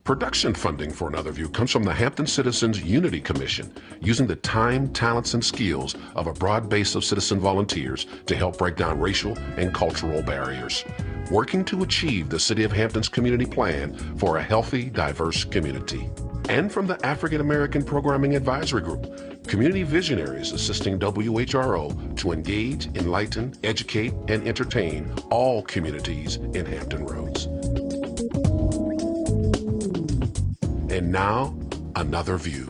Production funding for Another View comes from the Hampton Citizens Unity Commission, using the time, talents, and skills of a broad base of citizen volunteers to help break down racial and cultural barriers, working to achieve the City of Hampton's community plan for a healthy, diverse community. And from the African American Programming Advisory Group, community visionaries assisting WHRO to engage, enlighten, educate, and entertain all communities in Hampton Roads. And now, Another View.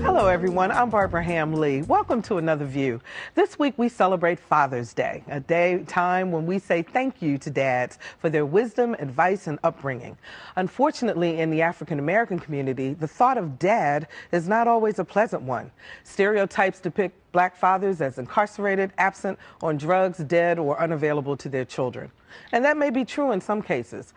Hello, everyone. I'm Barbara Ham-Lee. Welcome to Another View. This week, we celebrate Father's Day, a time when we say thank you to dads for their wisdom, advice, and upbringing. Unfortunately, in the African-American community, the thought of dad is not always a pleasant one. Stereotypes depict Black fathers as incarcerated, absent, on drugs, dead, or unavailable to their children. And that may be true in some cases.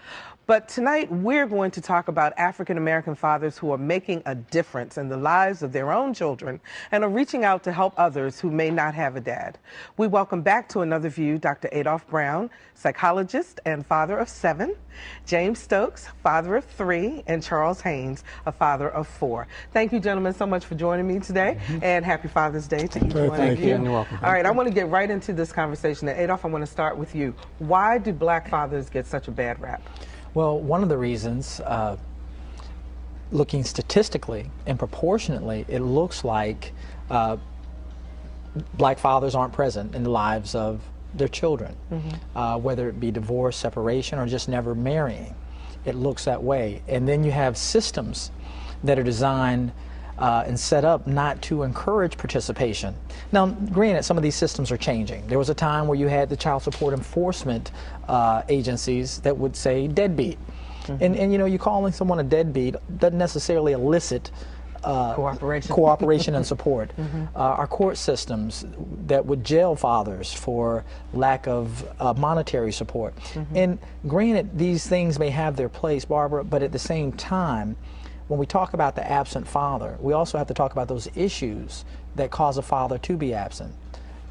But tonight, we're going to talk about African-American fathers who are making a difference in the lives of their own children and are reaching out to help others who may not have a dad. We welcome back to Another View Dr. Adolph Brown, psychologist and father of 7, James Stokes, father of 3, and Charles Haynes, a father of 4. Thank you, gentlemen, so much for joining me today, and happy Father's Day to each one of you. Thank you. You're welcome. All right, I want to get right into this conversation. And Adolph, I want to start with you. Why do Black fathers get such a bad rap? Well, one of the reasons, looking statistically and proportionately, it looks like Black fathers aren't present in the lives of their children, whether it be divorce, separation, or just never marrying. It looks that way. And then you have systems that are designed and set up not to encourage participation. Now, granted, some of these systems are changing. There was a time where you had the child support enforcement agencies that would say deadbeat. And you know, you calling someone a deadbeat doesn't necessarily elicit cooperation and support. Our court systems that would jail fathers for lack of monetary support. And granted, these things may have their place, Barbara, but at the same time, when we talk about the absent father, we also have to talk about those issues that cause a father to be absent.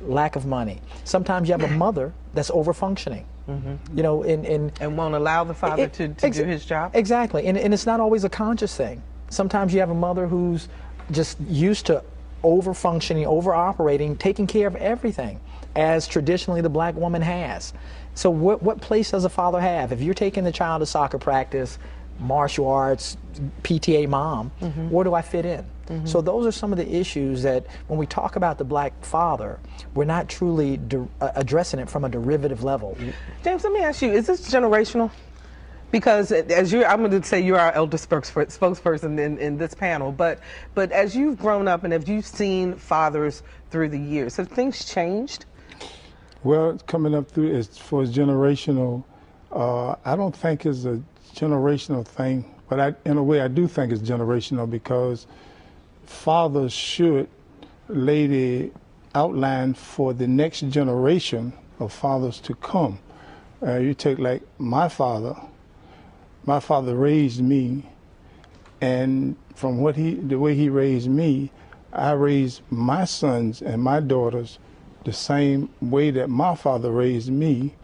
Lack of money. Sometimes you have a mother that's over-functioning. You know, and won't allow the father to do his job? Exactly, and it's not always a conscious thing. Sometimes you have a mother who's just used to over-functioning, over-operating, taking care of everything, as traditionally the Black woman has. So what place does a father have? If you're taking the child to soccer practice, martial arts, PTA mom, where do I fit in? So those are some of the issues that when we talk about the Black father, we're not truly addressing it from a derivative level. James, let me ask you, is this generational? Because as I'm going to say you're our elder spokesperson in this panel, but as you've grown up and as you've seen fathers through the years, have things changed? Well, coming up through as far as generational, I don't think it's a generational thing, but in a way I do think it's generational, because fathers should lay the outline for the next generation of fathers to come. You take like my father raised me, and from the way he raised me, I raised my sons and my daughters the same way that my father raised me.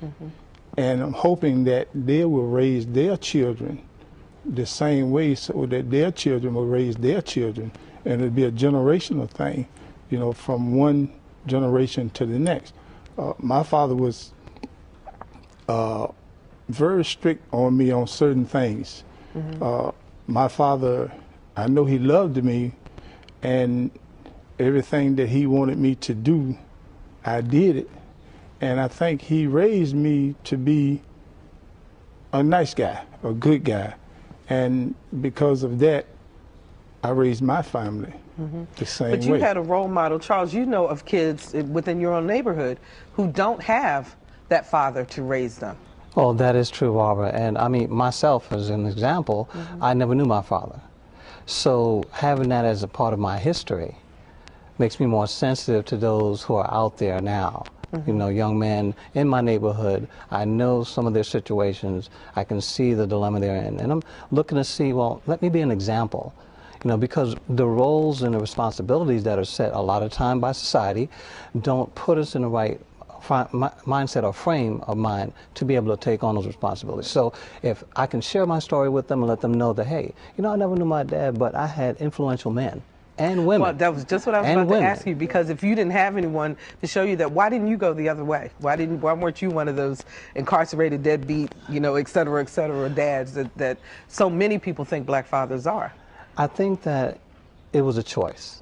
And I'm hoping that they will raise their children the same way, so that their children will raise their children, and it'll be a generational thing, you know, from one generation to the next. My father was very strict on me on certain things. My father, I know he loved me, and everything that he wanted me to do, I did it. And I think he raised me to be a nice guy, a good guy. And because of that, I raised my family the same way. But you had a role model. Charles, you know of kids within your own neighborhood who don't have that father to raise them. Well, that is true, Barbara. And I mean, myself as an example, I never knew my father. So having that as a part of my history makes me more sensitive to those who are out there now. You know, young men in my neighborhood, I know some of their situations, I can see the dilemma they're in, and I'm looking to see, well, let me be an example. You know, because the roles and the responsibilities that are set a lot of time by society don't put us in the right mindset or frame of mind to be able to take on those responsibilities. So if I can share my story with them and let them know that, hey, you know, I never knew my dad, but I had influential men and women. Well, that was just what I was about to ask you, because if you didn't have anyone to show you that, why didn't you go the other way? Why weren't you one of those incarcerated, deadbeat, you know, et cetera, dads that so many people think black fathers are? I think that it was a choice.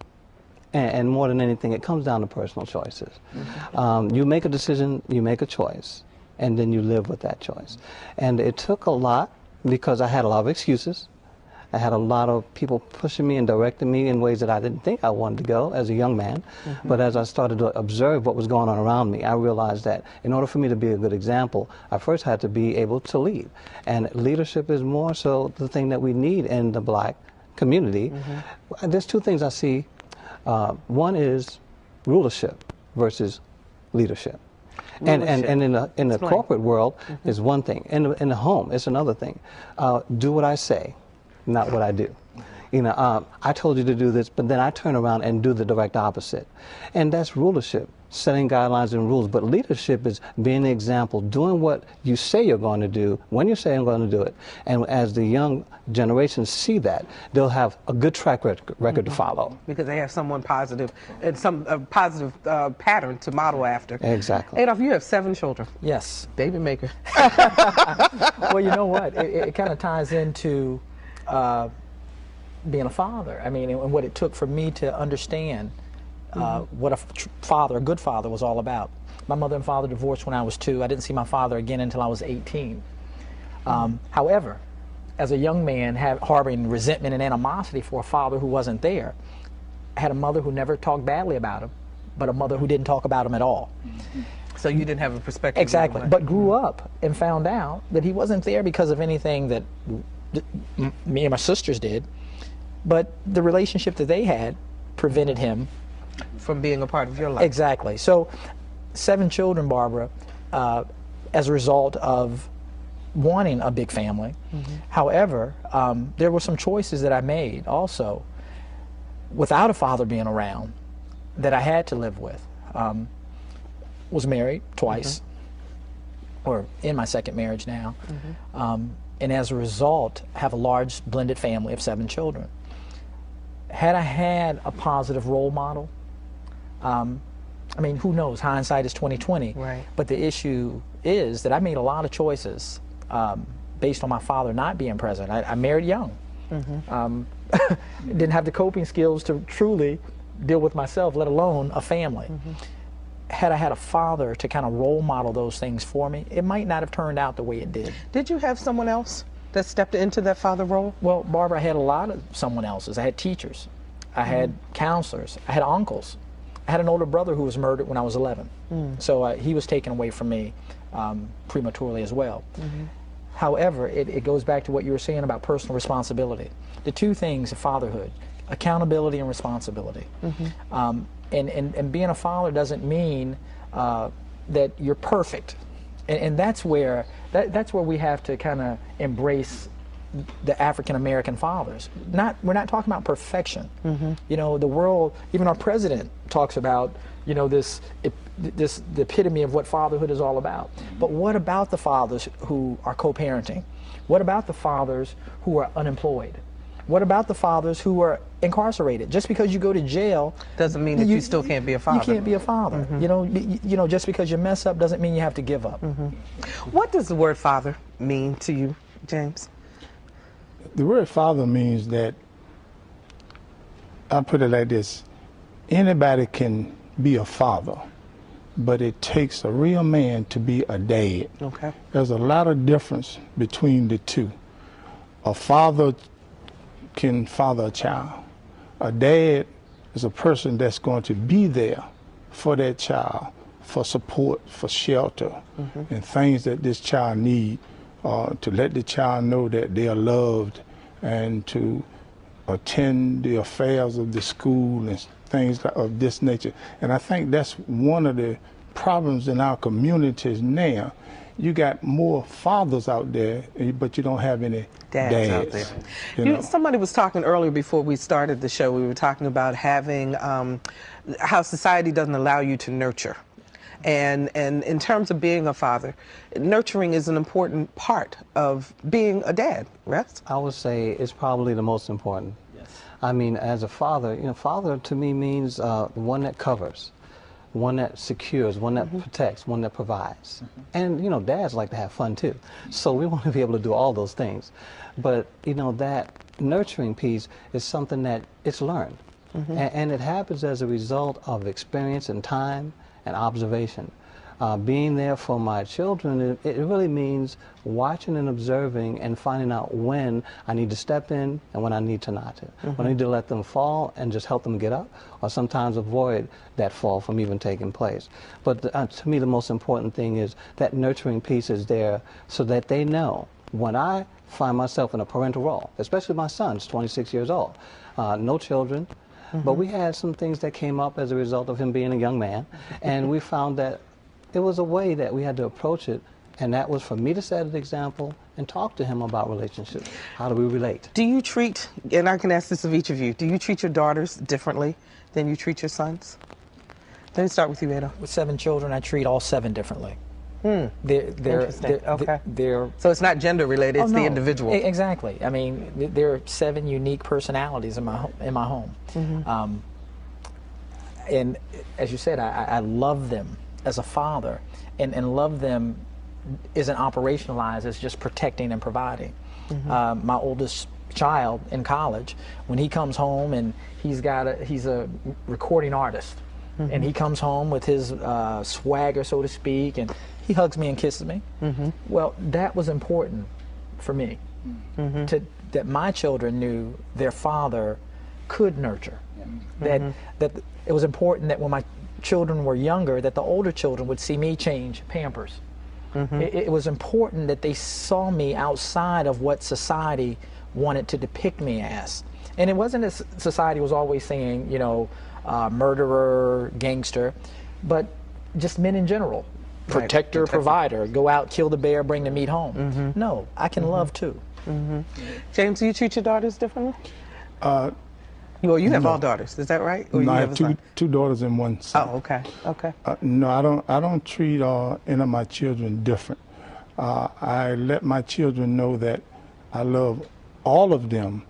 And more than anything, it comes down to personal choices. Mm-hmm. You make a decision, you make a choice, and then you live with that choice. And it took a lot because I had a lot of excuses. I had a lot of people pushing me and directing me in ways that I didn't think I wanted to go as a young man. Mm-hmm. But as I started to observe what was going on around me, I realized that in order for me to be a good example, I first had to be able to lead. And leadership is more so the thing that we need in the black community. Mm-hmm. There's two things I see. One is rulership versus leadership. And in the corporate world mm-hmm. is one thing. In the home, it's another thing. Do what I say, not what I do. You know, I told you to do this, but then I turn around and do the direct opposite. And that's rulership, setting guidelines and rules. But leadership is being the example, doing what you say you're going to do, when you say I'm going to do it. And as the young generation see that, they'll have a good track record mm-hmm. to follow. Because they have someone positive, and some positive pattern to model after. Exactly. Adolph, you have 7 children. Yes. Baby maker. Well, you know what? It kind of ties into being a father. I mean, and what it took for me to understand what a good father was all about. My mother and father divorced when I was 2. I didn't see my father again until I was 18. However, as a young man harboring resentment and animosity for a father who wasn't there, I had a mother who never talked badly about him, but a mother who didn't talk about him at all. So you didn't have a perspective. Exactly, but grew up and found out that he wasn't there because of anything that me and my sisters did, but the relationship that they had prevented him from being a part of your life. Exactly. So 7 children, Barbara, as a result of wanting a big family. Mm-hmm. However, there were some choices that I made also without a father being around that I had to live with. Was married twice, mm-hmm. or in my second marriage now, mm-hmm. And as a result have a large blended family of 7 children. Had I had a positive role model, I mean, who knows? Hindsight is 20/20. Right. But the issue is that I made a lot of choices based on my father not being present. I married young. Mm-hmm. Didn't have the coping skills to truly deal with myself, let alone a family. Mm-hmm. Had I had a father to kind of role model those things for me, it might not have turned out the way it did. Did you have someone else that stepped into that father role? Well, Barbara, I had a lot of someone else's. I had teachers. I had counselors. I had uncles. I had an older brother who was murdered when I was 11. So he was taken away from me prematurely as well. Mm-hmm. However, it goes back to what you were saying about personal responsibility. The two things of fatherhood, accountability and responsibility. Mm-hmm. And being a father doesn't mean that you're perfect. And that's where we have to kind of embrace the African American fathers. We're not talking about perfection. Mm-hmm. You know, the world, even our president talks about, you know, the epitome of what fatherhood is all about. But what about the fathers who are co-parenting? What about the fathers who are unemployed? What about the fathers who are incarcerated? Just because you go to jail doesn't mean that you still can't be a father. You can't be a father. Mm-hmm. You know, just because you mess up doesn't mean you have to give up. Mm-hmm. What does the word father mean to you, James? The word father means that, I'll put it like this, anybody can be a father, but it takes a real man to be a dad. Okay. There's a lot of difference between the two. A father can father a child. A dad is a person that's going to be there for that child, for support, for shelter, mm-hmm. and things that this child needs, to let the child know that they are loved, and to attend the affairs of the school and things of this nature. And I think that's one of the problems in our communities now. You got more fathers out there, but you don't have any dads out there. You know? Somebody was talking earlier before we started the show. We were talking about having how society doesn't allow you to nurture. And in terms of being a father, nurturing is an important part of being a dad, right? I would say it's probably the most important. Yes. I mean, as a father, father to me means one that covers, one that secures, one that protects, one that provides. And, dads like to have fun too. So we want to be able to do all those things. But, that nurturing piece is something that it's learned. And it happens as a result of experience and time and observation. Being there for my children, it really means watching and observing and finding out when I need to step in and when I need to not to. When I need to let them fall and just help them get up, or sometimes avoid that fall from even taking place. But to me, the most important thing is that nurturing piece is there so that they know when I find myself in a parental role, especially my son's 26 years old, no children, but we had some things that came up as a result of him being a young man, and we found that it was a way that we had to approach it, and that was for me to set an example and talk to him about relationships. How do we relate? Do you treat, and I can ask this of each of you, do you treat your daughters differently than you treat your sons? Let me start with you, Adolph. With 7 children, I treat all 7 differently. Interesting. Okay. They're So it's not gender related, it's the no, individual. Exactly. I mean, there are 7 unique personalities in my home. And as you said, I love them as a father, and love them isn't operationalized as just protecting and providing. My oldest child in college, when he comes home and he's a recording artist, and he comes home with his swagger, so to speak, and he hugs me and kisses me. Well, that was important for me, that my children knew their father could nurture. That it was important that when my children were younger, that the older children would see me change Pampers. It was important that they saw me outside of what society wanted to depict me as. And it wasn't as society was always saying, murderer, gangster, but just men in general. Protector, provider, go out, kill the bear, bring the meat home. No, I can love too. James, do you treat your daughters differently? Well, you have all daughters, is that right? Or No, you I have have two daughters and one son. Oh, okay, okay. No, I don't treat any of my children different. I let my children know that I love all of them,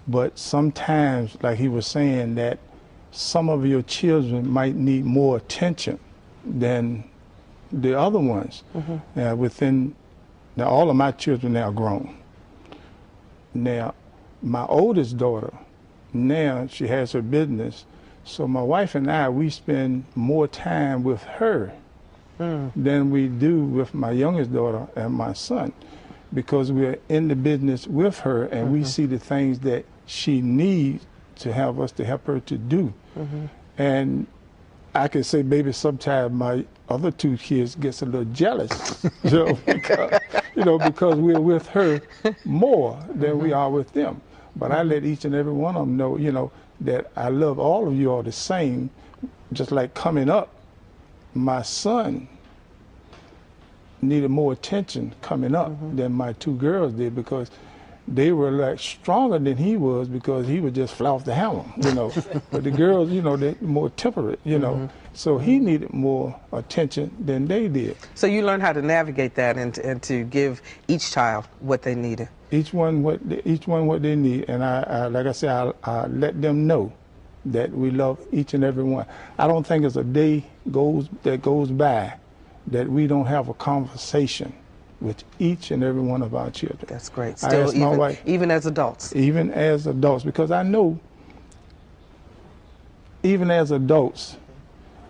but sometimes, like he was saying, that some of your children might need more attention than the other ones. Now all of my children now are grown. Now, my oldest daughter, now she has her business, so my wife and I, we spend more time with her than we do with my youngest daughter and my son, because we're in the business with her and we see the things that she needs to have us to help her to do. And I can say maybe sometimes my other 2 kids gets a little jealous, because we're with her more than we are with them. But I let each and every one of them know, that I love all of you all the same. Just like coming up, my son needed more attention coming up than my 2 girls did, because they were like stronger than he was, because he would just fly off the hammer, But the girls, they're more temperate, So he needed more attention than they did. So you learned how to navigate that and to give each child what they needed. Each one what they need, and I like I said, I let them know that we love each and every one. I don't think there's a day that goes by that we don't have a conversation with each and every one of our children. That's great. Still, even as adults. Even as adults, because I know, even as adults,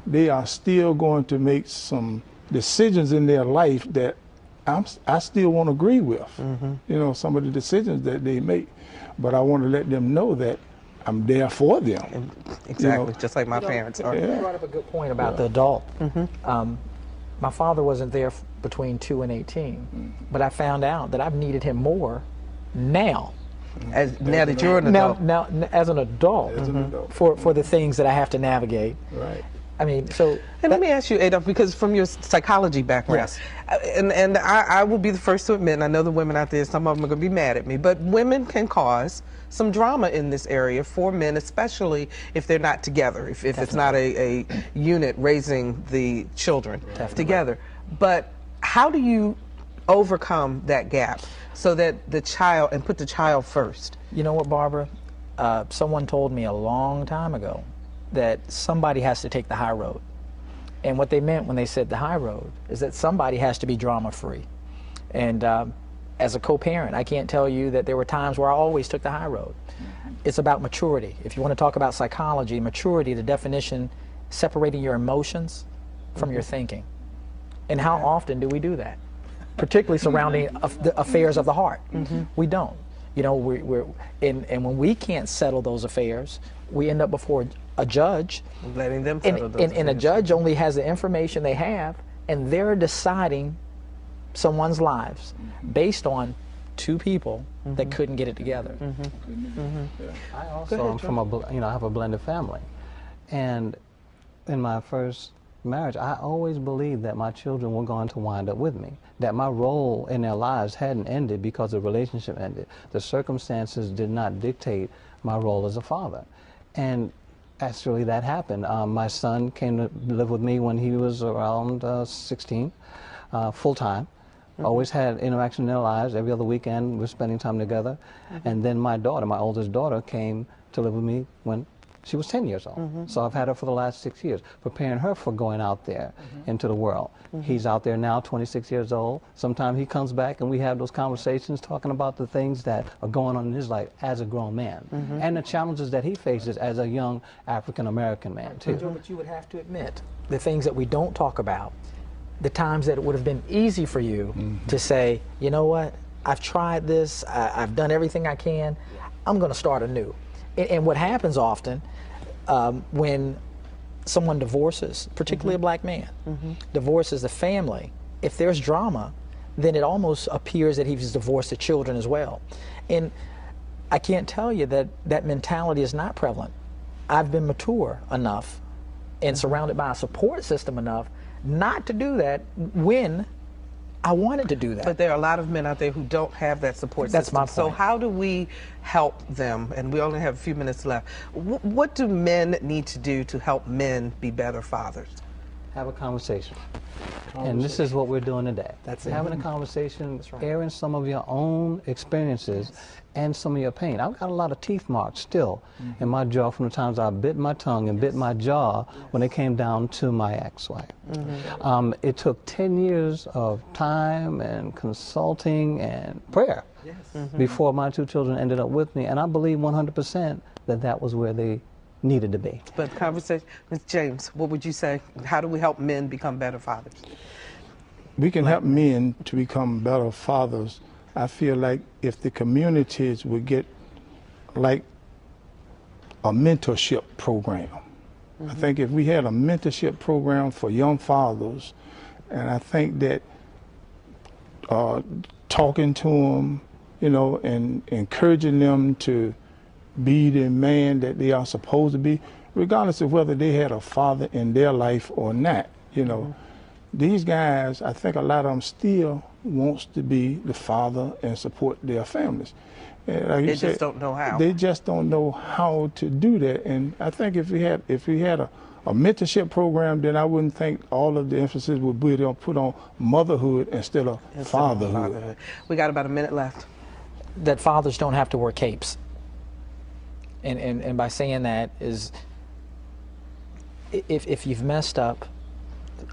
they are still going to make some decisions in their life that I still won't agree with, some of the decisions that they make, but I want to let them know that I'm there for them. Exactly, just like my parents are. You brought up a good point about the adult. My father wasn't there between 2 and 18, but I found out that I've needed him more now. Now that you're an adult. Now, as an adult, for the things that I have to navigate. Right. I mean, so. And let me ask you, Adolph, because from your psychology background, Yes. and I will be the first to admit, and I know the women out there, some of them are going to be mad at me, but women can cause some drama in this area for men, especially if they're not together, if it's not a unit raising the children together. But how do you overcome that gap so that the child, and put the child first? You know what, Barbara? Someone told me a long time ago that somebody has to take the high road. And what they meant when they said the high road is that somebody has to be drama-free. And as a co-parent, I can't tell you that there were times where I always took the high road. It's about maturity. If you want to talk about psychology, maturity, the definition, separating your emotions from your thinking. And how often do we do that? Particularly surrounding the affairs of the heart. We don't. You know, and when we can't settle those affairs, we end up before a judge, letting them settle those affairs. And a judge only has the information they have, and they're deciding someone's lives based on two people that couldn't get it together. I also am from I have a blended family, and in my first marriage, I always believed that my children were going to wind up with me, that my role in their lives hadn't ended because the relationship ended. The circumstances did not dictate my role as a father. And actually that happened. My son came to live with me when he was around 16, full-time. Always had interaction in their lives. Every other weekend we're spending time together. And then my daughter, my oldest daughter, came to live with me when she was 10 years old. So I've had her for the last 6 years, preparing her for going out there into the world. He's out there now, 26 years old. Sometimes he comes back and we have those conversations talking about the things that are going on in his life as a grown man and the challenges that he faces as a young African-American man, too. But you would have to admit the things that we don't talk about, the times that it would have been easy for you to say, you know what, I've tried this, I've done everything I can, I'm going to start anew. And what happens often when someone divorces, particularly a black man, divorces the family, if there's drama, then it almost appears that he's divorced the children as well. And I can't tell you that that mentality is not prevalent. I've been mature enough and surrounded by a support system enough not to do that when I wanted to do that. But there are a lot of men out there who don't have that support That's system. my point. So how do we help them? And we only have a few minutes left. What do men need to do to help men be better fathers? Have a conversation. And this is what we're doing today. That's it. Having a conversation, right. airing some of your own experiences and some of your pain. I've got a lot of teeth marks still in my jaw from the times I bit my tongue and bit my jaw when it came down to my ex-wife. It took 10 years of time and consulting and prayer before my two children ended up with me, and I believe 100% that that was where they needed to be. But conversation, Ms. James, what would you say? How do we help men become better fathers? We can help men to become better fathers. I feel like if the communities would get like a mentorship program. I think if we had a mentorship program for young fathers, and I think that talking to them, you know, and encouraging them to be the man that they are supposed to be, regardless of whether they had a father in their life or not, you know. These guys, I think a lot of them still wants to be the father and support their families. And like They just don't know how. They just don't know how to do that. And I think if we had a mentorship program, then I wouldn't think all of the emphasis would be put on motherhood instead of fatherhood. We got about a minute left. That fathers don't have to wear capes. And by saying that is, if you've messed up,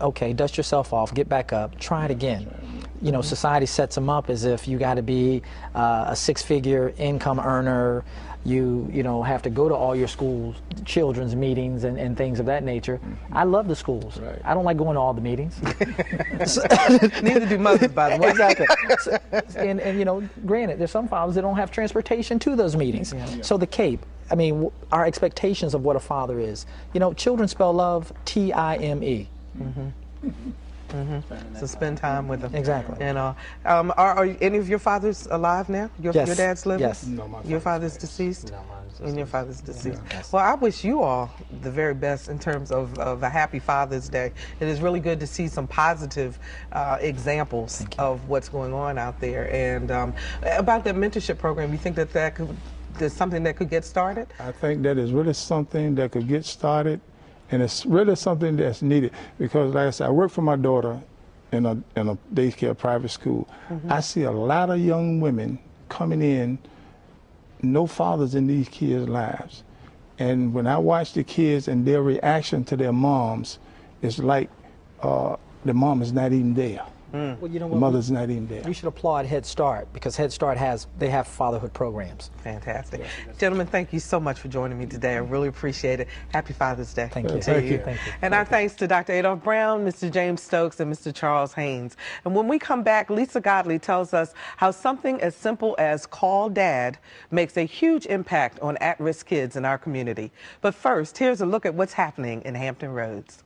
okay, dust yourself off, get back up, try it again. You know, society sets them up as if you got to be a six-figure income earner. You know, have to go to all your schools, children's meetings and things of that nature. I love the schools. Right. I don't like going to all the meetings. Neither do mothers, by the way. Exactly. And you know, granted, there's some fathers that don't have transportation to those meetings. So the cape, I mean, our expectations of what a father is. You know, children spell love T-I-M-E. So spend time with them. Exactly. And are any of your fathers alive now? Your Yes. dad's living? Yes. No, my Your father's father's deceased? No, mine's And your deceased. father's deceased. Yes. Well, I wish you all the very best in terms of a happy Father's Day. It is really good to see some positive examples of what's going on out there. And about that mentorship program, you think that there's something that could get started? I think that is really something that could get started, and it's really something that's needed, because like I said, I work for my daughter in a daycare private school. I see a lot of young women coming in, no fathers in these kids' lives. And when I watch the kids and their reaction to their moms, it's like the mom is not even there. Well, you know The what? mother's not even there. We should applaud Head Start, because Head Start they have fatherhood programs. Fantastic. Gentlemen, thank you so much for joining me today. I really appreciate it. Happy Father's Day. Thank you. to Thank you. Thank you. And our thanks to Dr. Adolph Brown, Mr. James Stokes, and Mr. Charles Haynes. And when we come back, Lisa Godley tells us how something as simple as Call Dad makes a huge impact on at-risk kids in our community. But first, here's a look at what's happening in Hampton Roads.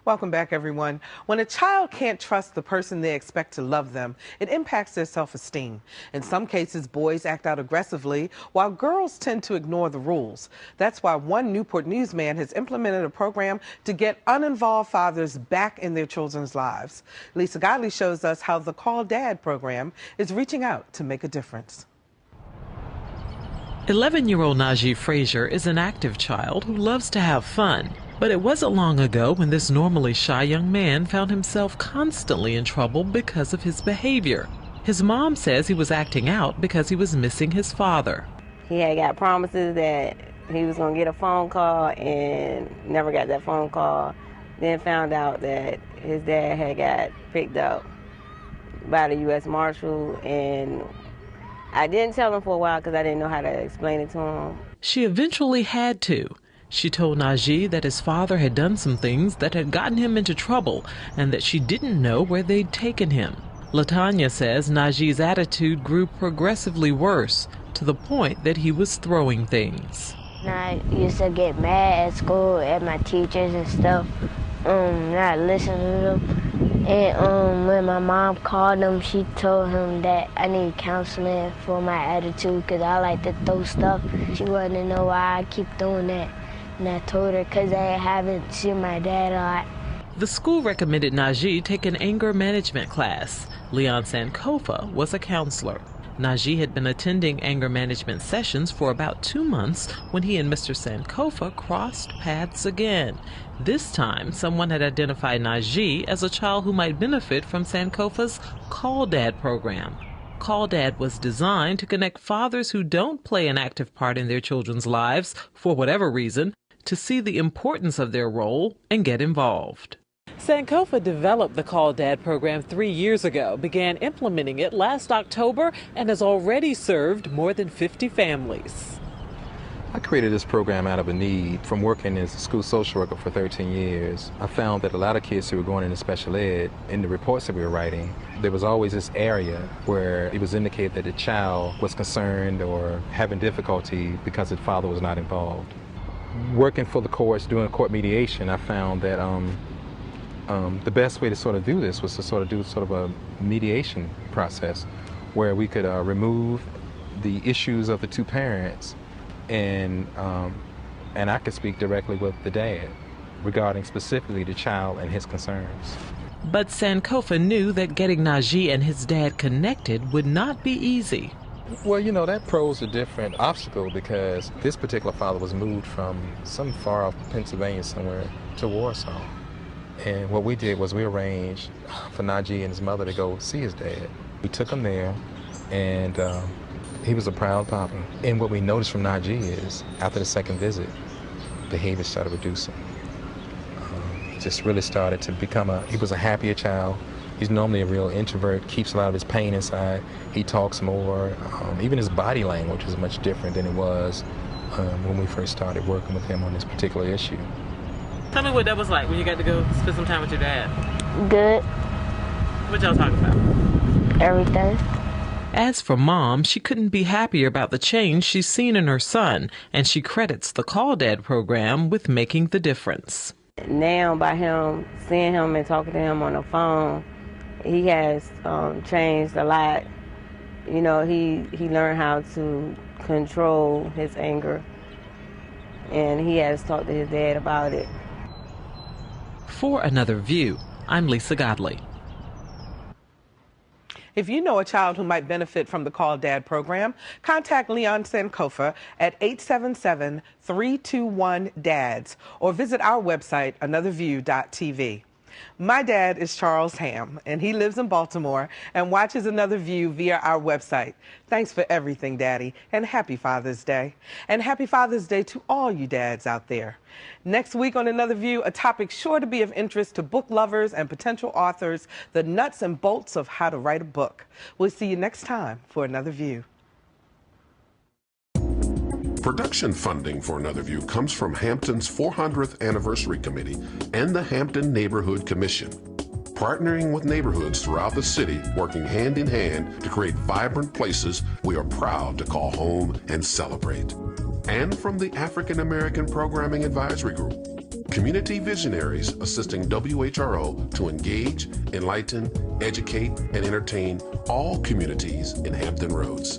Welcome back, everyone. When a child can't trust the person they expect to love them, it impacts their self-esteem. In some cases, boys act out aggressively, while girls tend to ignore the rules. That's why one Newport News man has implemented a program to get uninvolved fathers back in their children's lives. Lisa Godley shows us how the Call Dad program is reaching out to make a difference. 11-year-old Najee Frazier is an active child who loves to have fun. But it wasn't long ago when this normally shy young man found himself constantly in trouble because of his behavior. His mom says he was acting out because he was missing his father. He had got promises that he was going to get a phone call and never got that phone call. Then found out that his dad had got picked up by the U.S. Marshal, and I didn't tell him for a while because I didn't know how to explain it to him. She eventually had to. She told Najee that his father had done some things that had gotten him into trouble and that she didn't know where they'd taken him. LaTanya says Najee's attitude grew progressively worse to the point that he was throwing things. I used to get mad at school at my teachers and stuff, not listen to them. And when my mom called him, she told him that I need counseling for my attitude because I like to throw stuff. She wanted to know why I keep doing that. And I told her because I haven't seen my dad a lot. The school recommended Najee take an anger management class. Leon Sankofa was a counselor. Najee had been attending anger management sessions for about 2 months when he and Mr. Sankofa crossed paths again. This time, someone had identified Najee as a child who might benefit from Sankofa's Call Dad program. Call Dad was designed to connect fathers who don't play an active part in their children's lives for whatever reason to see the importance of their role and get involved. Sankofa developed the Call Dad program 3 years ago, began implementing it last October, and has already served more than 50 families. I created this program out of a need from working as a school social worker for 13 years. I found that a lot of kids who were going into special ed, in the reports that we were writing, there was always this area where it was indicated that the child was concerned or having difficulty because the father was not involved. Working for the courts, doing court mediation, I found that the best way to sort of do this was to sort of do sort of a mediation process where we could remove the issues of the two parents, and I could speak directly with the dad regarding specifically the child and his concerns. But Sankofa knew that getting Najee and his dad connected would not be easy. Well, you know, that posed a different obstacle because this particular father was moved from some far off Pennsylvania somewhere to Warsaw. And what we did was we arranged for Najee and his mother to go see his dad. We took him there, and he was a proud papa. And what we noticed from Najee is, after the second visit, behavior started reducing. just really started to become he was a happier child. He's normally a real introvert, keeps a lot of his pain inside. He talks more. Even his body language is much different than it was when we first started working with him on this particular issue. Tell me what that was like when you got to go spend some time with your dad. Good. What y'all talking about? Everything. As for Mom, she couldn't be happier about the change she's seen in her son, and she credits the Call Dad program with making the difference. Now, by him, seeing him and talking to him on the phone, he has changed a lot. You know, he learned how to control his anger, and he has talked to his dad about it. For Another View, I'm Lisa Godley. If you know a child who might benefit from the Call Dad program, contact Leon Sankofa at 877-321-DADS or visit our website, anotherview.tv. My dad is Charles Ham, and he lives in Baltimore and watches Another View via our website. Thanks for everything, Daddy, and happy Father's Day. And happy Father's Day to all you dads out there. Next week on Another View, a topic sure to be of interest to book lovers and potential authors, the nuts and bolts of how to write a book. We'll see you next time for Another View. Production funding for Another View comes from Hampton's 400th Anniversary Committee and the Hampton Neighborhood Commission, partnering with neighborhoods throughout the city, working hand in hand to create vibrant places we are proud to call home and celebrate. And from the African American Programming Advisory Group, community visionaries assisting WHRO to engage, enlighten, educate, and entertain all communities in Hampton Roads.